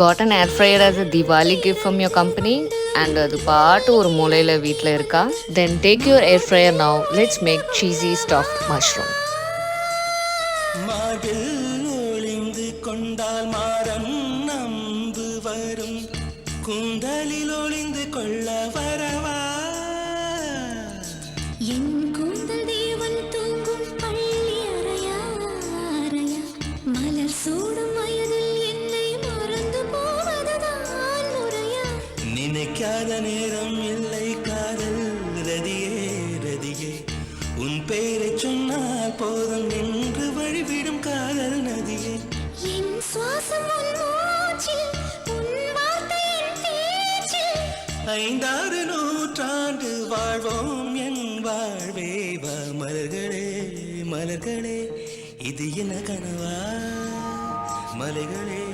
Got an air fryer as a Diwali gift from your company and அது பாட்டு ஒரு மூலையில வீட்ல இருக்கா? Then take your air fryer now. Let's make cheesy stuffed mushroom. மார்பில் ஒளிந்து கொண்டால் மாறம் நம்பு வரும் கூந்தலில் ஒளிந்து கொள்ள வரவா என் கூந்தல் தேவன் தூங்கும் பள்ளி அறையா அறையா மலர் சூடும் வயதில் என்னை மறந்து போவதுதான் முறையா நினைக்காத நேரம் இல்லை காதல் ரதியே ரதியே உன் பெயரை சொன்னால் போதும் என்று வழிவிடும் காதல் நதியே என் சுவாசம் உன் மூச்சில் உன் வார்த்தையின் பேச்சில் 5-6 நூற்றாண்டு வாழ்வோம் என் வாழ்வே வா மலர்களே மலர்களே இது என்ன கனவா மலைகளே